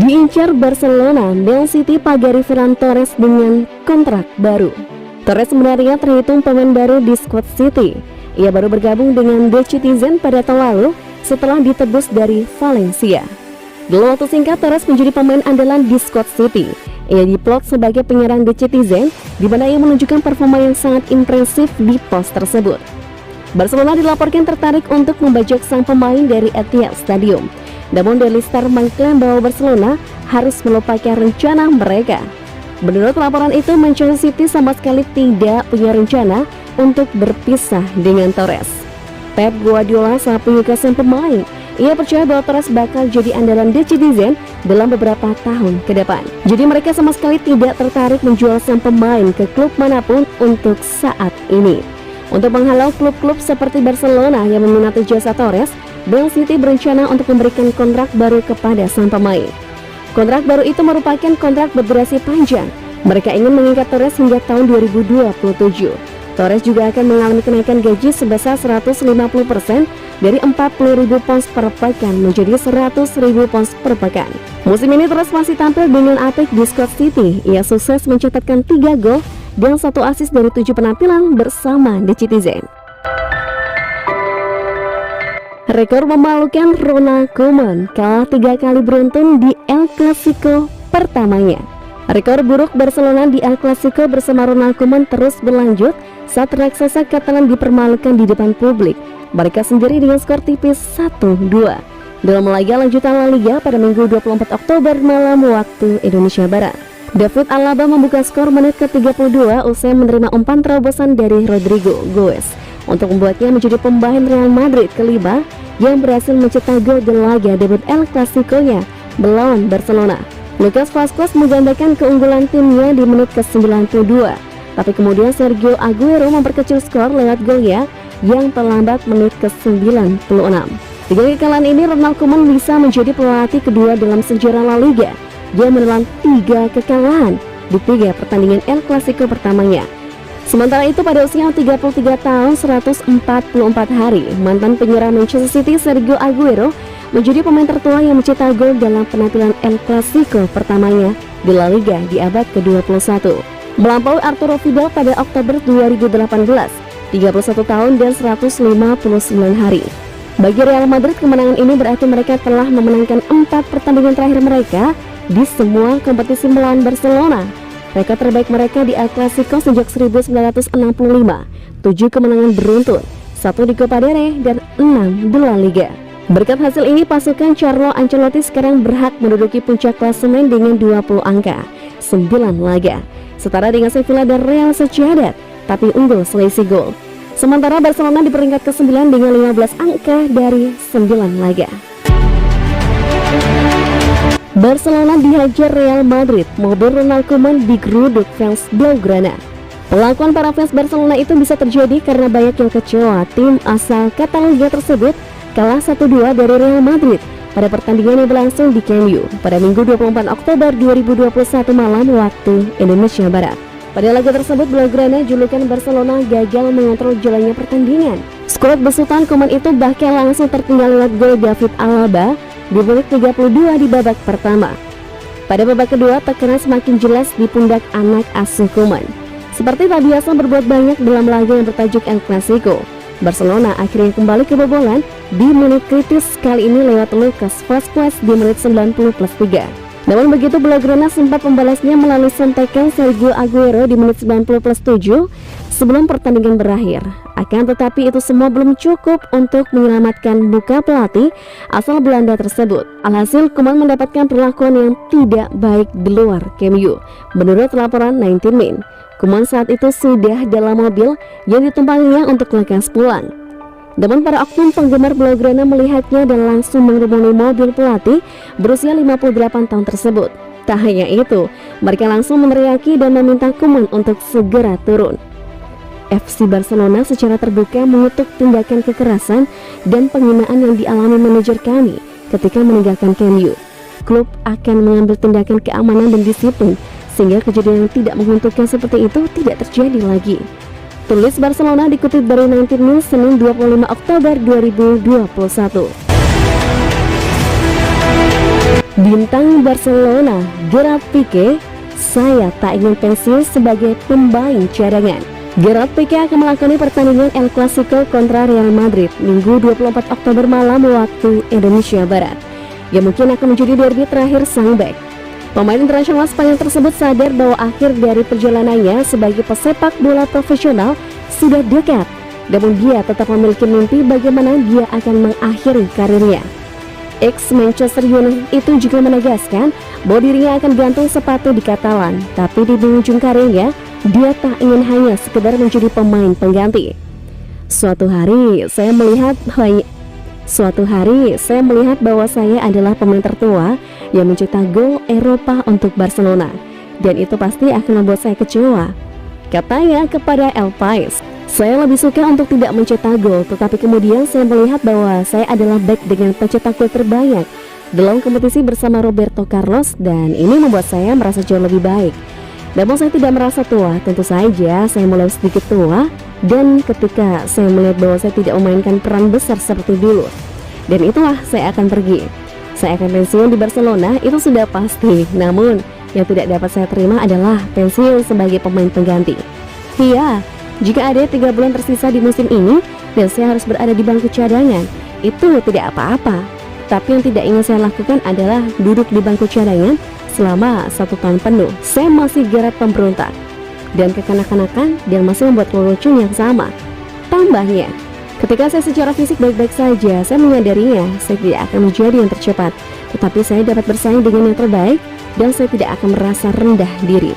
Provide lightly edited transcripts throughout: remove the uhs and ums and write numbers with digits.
Diincar Barcelona, Man City pagari Ferran Torres dengan kontrak baru. Torres sebenarnya terhitung pemain baru di squad City. Ia baru bergabung dengan The Citizen pada tahun lalu setelah ditebus dari Valencia. Dalam waktu singkat, Torres menjadi pemain andalan di squad City. Ia diplot sebagai penyerang The Citizen, di mana ia menunjukkan performa yang sangat impresif di pos tersebut. Barcelona dilaporkan tertarik untuk membajak sang pemain dari Etihad Stadium. Namun Daily Star mengklaim bahwa Barcelona harus melupakan rencana mereka. Menurut laporan itu, Manchester City sama sekali tidak punya rencana untuk berpisah dengan Torres. Pep Guardiola sangat menyukai sang pemain. Ia percaya bahwa Torres bakal jadi andalan The Citizen dalam beberapa tahun ke depan. Jadi mereka sama sekali tidak tertarik menjual sang pemain ke klub manapun untuk saat ini. Untuk menghalau klub-klub seperti Barcelona yang meminati jasa Torres, Man City berencana untuk memberikan kontrak baru kepada sang pemain. Kontrak baru itu merupakan kontrak berdurasi panjang. Mereka ingin mengikat Torres hingga tahun 2027. Torres juga akan mengalami kenaikan gaji sebesar 150% dari 40.000 pounds per pekan menjadi 100.000 pounds per pekan. Musim ini Torres masih tampil dengan apik di squad City. Ia sukses mencatatkan 3 gol dan 1 assist dari 7 penampilan bersama The Citizen. Rekor memalukan Ronald Koeman kalah 3 kali beruntun di El Clasico pertamanya. Rekor buruk Barcelona di El Clasico bersama Ronald Koeman terus berlanjut saat raksasa Catalan dipermalukan di depan publik. Mereka sendiri dengan skor tipis 1-2 dalam laga lanjutan La Liga pada Minggu 24 Oktober malam waktu Indonesia Barat. David Alaba membuka skor menit ke-32 usai menerima umpan terobosan dari Rodrigo Goes untuk membuatnya menjadi pemain Real Madrid kelima yang berhasil mencetak gol di laga debut El Clasico-nya melawan Barcelona. Lucas Vázquez menggandakan keunggulan timnya di menit ke-92, tapi kemudian Sergio Aguero memperkecil skor lewat golnya yang terlambat menit ke-96. Dengan kekalahan ini, Ronald Koeman bisa menjadi pelatih kedua dalam sejarah La Liga. Dia menelan 3 kekalahan di 3 pertandingan El Clasico pertamanya. Sementara itu pada usia 33 tahun 144 hari, mantan penyerang Manchester City Sergio Aguero menjadi pemain tertua yang mencetak gol dalam penampilan El Clasico pertamanya di La Liga di abad ke-21. Melampaui Arturo Vidal pada Oktober 2018, 31 tahun dan 159 hari. Bagi Real Madrid, kemenangan ini berarti mereka telah memenangkan 4 pertandingan terakhir mereka di semua kompetisi melawan Barcelona. Rekor terbaik mereka di El Clasico sejak 1965, 7 kemenangan beruntun, 1 di Copa del Rey dan 6 di La Liga. Berkat hasil ini, pasukan Carlo Ancelotti sekarang berhak menduduki puncak klasemen dengan 20 angka, 9 laga, setara dengan Sevilla dan Real Sociedad, tapi unggul selisih gol. Sementara Barcelona di peringkat ke-9 dengan 15 angka dari 9 laga. Barcelona dihajar Real Madrid, mobil Ronald Koeman digeruduk fans Blaugrana. Pengakuan para fans Barcelona itu bisa terjadi karena banyak yang kecewa tim asal Catalunya tersebut kalah 1-2 dari Real Madrid pada pertandingan yang berlangsung di Camp Nou pada Minggu 24 Oktober 2021 malam waktu Indonesia Barat. Pada laga tersebut, Blaugrana julukan Barcelona gagal mengontrol jalannya pertandingan. Skuad besutan Koeman itu bahkan langsung tertinggal lewat gol David Alaba di menit 32 di babak pertama. Pada babak kedua, tekanan semakin jelas di pundak anak asuh Koeman. Seperti tak biasa berbuat banyak dalam laga yang bertajuk El Clasico, Barcelona akhirnya kembali kebobolan di menit kritis, kali ini lewat Lucas Vázquez di menit 90+3. Namun begitu, Blaugrana sempat membalasnya melalui sentekan Sergio Aguero di menit 90+7 sebelum pertandingan berakhir. Akan tetapi itu semua belum cukup untuk menyelamatkan muka pelatih asal Belanda tersebut. Alhasil, Koeman mendapatkan perlakuan yang tidak baik di luar Camp Nou. Menurut laporan 19 Min, Koeman saat itu sudah dalam mobil yang ditumpanginya untuk lekas pulang. Namun para oknum penggemar Blaugrana melihatnya dan langsung mengerumuni mobil pelatih berusia 58 tahun tersebut. Tak hanya itu, mereka langsung meneriaki dan meminta Koeman untuk segera turun. FC Barcelona secara terbuka mengutuk tindakan kekerasan dan penghinaan yang dialami manajer kami ketika meninggalkan Camp Nou. Klub akan mengambil tindakan keamanan dan disiplin sehingga kejadian yang tidak menguntungkan seperti itu tidak terjadi lagi. Tulis Barcelona dikutip dari 19 Min Senin 25 Oktober 2021. Bintang Barcelona Gerard Pique, saya tak ingin pensiun sebagai pemain cadangan. Gerard Pique akan melakoni pertandingan El Clasico kontra Real Madrid Minggu 24 Oktober malam waktu Indonesia Barat, yang mungkin akan menjadi derby terakhir sang bek. Pemain internasional Spanyol tersebut sadar bahwa akhir dari perjalanannya sebagai pesepak bola profesional sudah dekat, namun dia tetap memiliki mimpi bagaimana dia akan mengakhiri karirnya. Ex-Manchester United itu juga menegaskan bahwa dirinya akan gantung sepatu di Katalan, tapi di penghujung karirnya, dia tak ingin hanya sekedar menjadi pemain pengganti. Suatu hari saya melihat bahwa saya adalah pemain tertua yang mencetak gol Eropa untuk Barcelona, dan itu pasti akan membuat saya kecewa, katanya kepada El Pais. Saya lebih suka untuk tidak mencetak gol, tetapi kemudian saya melihat bahwa saya adalah bek dengan pencetak gol terbanyak dalam kompetisi bersama Roberto Carlos, dan ini membuat saya merasa jauh lebih baik. Namun saya tidak merasa tua, tentu saja saya mulai sedikit tua, dan ketika saya melihat bahwa saya tidak memainkan peran besar seperti dulu, dan itulah saya akan pergi. Saya akan pensiun di Barcelona, itu sudah pasti. Namun yang tidak dapat saya terima adalah pensiun sebagai pemain pengganti. Iya, jika ada 3 bulan tersisa di musim ini dan saya harus berada di bangku cadangan, itu tidak apa-apa. Tapi yang tidak ingin saya lakukan adalah duduk di bangku cadangan selama 1 tahun penuh. Saya masih Gerard pemberontak dan kekanak-kanakan dan masih membuat lelucon yang sama. Tambahnya, ketika saya secara fisik baik-baik saja, saya menyadarinya saya tidak akan menjadi yang tercepat, tetapi saya dapat bersaing dengan yang terbaik dan saya tidak akan merasa rendah diri.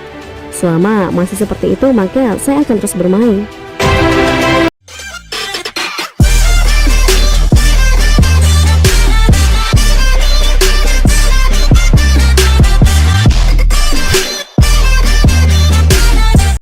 Selama masih seperti itu, maka saya akan terus bermain.